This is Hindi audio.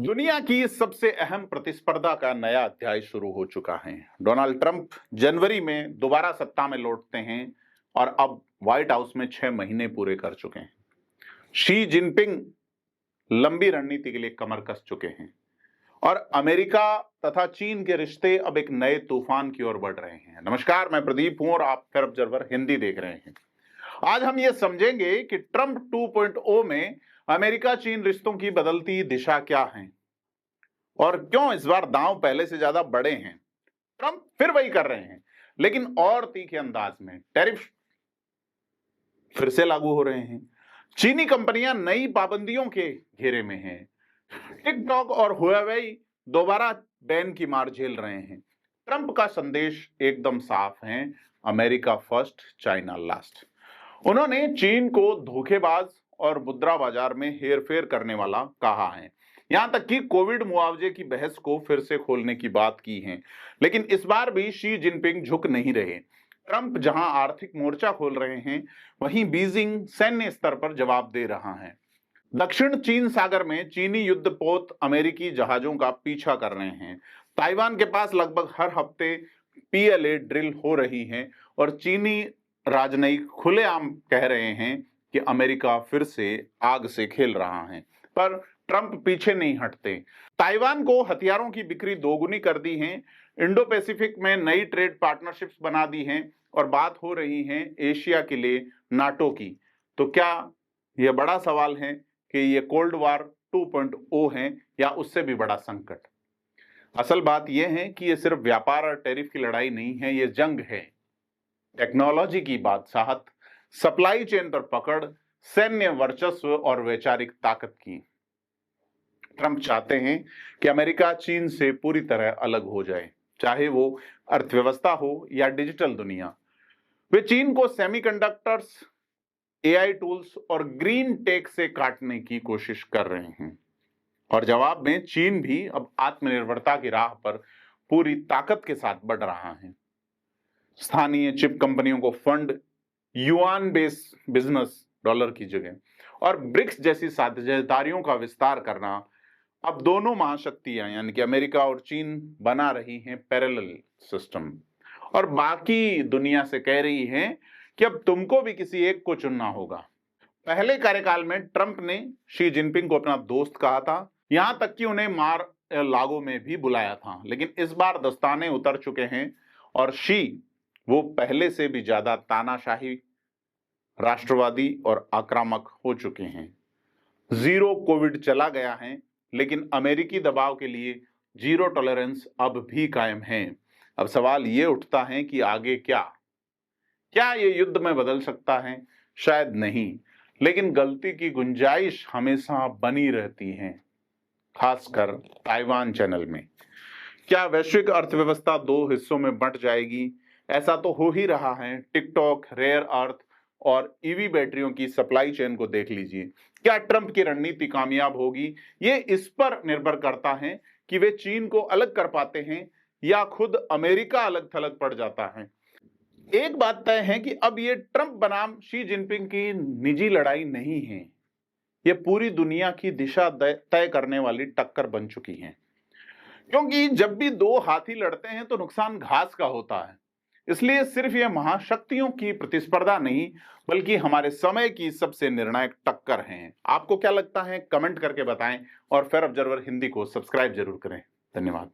दुनिया की सबसे अहम प्रतिस्पर्धा का नया अध्याय शुरू हो चुका है। डोनाल्ड ट्रंप जनवरी में दोबारा सत्ता में लौटते हैं और अब व्हाइट हाउस में 6 महीने पूरे कर चुके हैं। शी जिनपिंग लंबी रणनीति के लिए कमर कस चुके हैं और अमेरिका तथा चीन के रिश्ते अब एक नए तूफान की ओर बढ़ रहे हैं। नमस्कार, मैं प्रदीप हूं और आप फेयर ऑब्जर्वर हिंदी देख रहे हैं। आज हम ये समझेंगे कि ट्रंप 2.0 में अमेरिका चीन रिश्तों की बदलती दिशा क्या है और क्यों इस बार दांव पहले से ज्यादा बड़े हैं। ट्रंप फिर वही कर रहे हैं, लेकिन और तीखे अंदाज में। टैरिफ फिर से लागू हो रहे हैं। चीनी कंपनियां नई पाबंदियों के घेरे में हैं। टिकटॉक और हुआवेई दोबारा बैन की मार झेल रहे हैं। ट्रंप का संदेश एकदम साफ है, अमेरिका फर्स्ट, चाइना लास्ट। उन्होंने चीन को धोखेबाज और मुद्रा बाजार में हेरफेर करने वाला कहा है। यहां तक कि कोविड मुआवजे की बहस को फिर से खोलने की बात की है। लेकिन इस बार भी शी जिनपिंग झुक नहीं रहे। ट्रंप जहां आर्थिक मोर्चा खोल रहे हैं, वहीं बीजिंग सैन्य स्तर पर जवाब दे रहा है। दक्षिण चीन सागर में चीनी युद्धपोत अमेरिकी जहाजों का पीछा कर रहे हैं। ताइवान के पास लगभग हर हफ्ते पीएलए ड्रिल हो रही है और चीनी राजनयिक खुलेआम कह रहे हैं कि अमेरिका फिर से आग से खेल रहा है। पर ट्रंप पीछे नहीं हटते। ताइवान को हथियारों की बिक्री दोगुनी कर दी है, इंडो पैसिफिक में नई ट्रेड पार्टनरशिप्स बना दी हैं और बात हो रही है एशिया के लिए नाटो की। तो क्या यह बड़ा सवाल है कि ये कोल्ड वॉर 2.0 है या उससे भी बड़ा संकट। असल बात यह है कि यह सिर्फ व्यापार और टैरिफ की लड़ाई नहीं है, यह जंग है। टेक्नोलॉजी की बादशाहत, सप्लाई चेन पर पकड़, सैन्य वर्चस्व और वैचारिक ताकत की। ट्रंप चाहते हैं कि अमेरिका चीन से पूरी तरह अलग हो जाए, चाहे वो अर्थव्यवस्था हो या डिजिटल दुनिया। वे चीन को सेमीकंडक्टर्स, एआई टूल्स और ग्रीन टेक से काटने की कोशिश कर रहे हैं और जवाब में चीन भी अब आत्मनिर्भरता की राह पर पूरी ताकत के साथ बढ़ रहा है। स्थानीय चिप कंपनियों को fund, yuan based business dollar की जगह और ब्रिक्स जैसी साझेदारियों का विस्तार करना। अब दोनों महाशक्तियां यानी कि अमेरिका और चीन बना रही हैं पैरेलल सिस्टम और बाकी दुनिया से कह रही हैं कि अब तुमको भी किसी एक को चुनना होगा। पहले कार्यकाल में ट्रंप ने शी जिनपिंग को अपना दोस्त कहा था, यहां तक कि उन्हें मार लागो में भी बुलाया था। लेकिन इस बार दस्ताने उतर चुके हैं और शी वो पहले से भी ज्यादा तानाशाही, राष्ट्रवादी और आक्रामक हो चुके हैं। जीरो कोविड चला गया है, लेकिन अमेरिकी दबाव के लिए जीरो टॉलरेंस अब भी कायम है। अब सवाल ये उठता है कि आगे क्या ये युद्ध में बदल सकता है? शायद नहीं, लेकिन गलती की गुंजाइश हमेशा बनी रहती है, खासकर ताइवान चैनल में। क्या वैश्विक अर्थव्यवस्था दो हिस्सों में बंट जाएगी? ऐसा तो हो ही रहा है। टिकटॉक, रेयर अर्थ और ईवी बैटरियों की सप्लाई चेन को देख लीजिए। क्या ट्रंप की रणनीति कामयाब होगी? ये इस पर निर्भर करता है कि वे चीन को अलग कर पाते हैं या खुद अमेरिका अलग थलग पड़ जाता है। एक बात तय है कि अब ये ट्रंप बनाम शी जिनपिंग की निजी लड़ाई नहीं है, ये पूरी दुनिया की दिशा तय करने वाली टक्कर बन चुकी है। क्योंकि जब भी दो हाथी लड़ते हैं तो नुकसान घास का होता है। इसलिए सिर्फ यह महाशक्तियों की प्रतिस्पर्धा नहीं, बल्कि हमारे समय की सबसे निर्णायक टक्कर है। आपको क्या लगता है? कमेंट करके बताएं और फेयर ऑब्जर्वर हिंदी को सब्सक्राइब जरूर करें। धन्यवाद।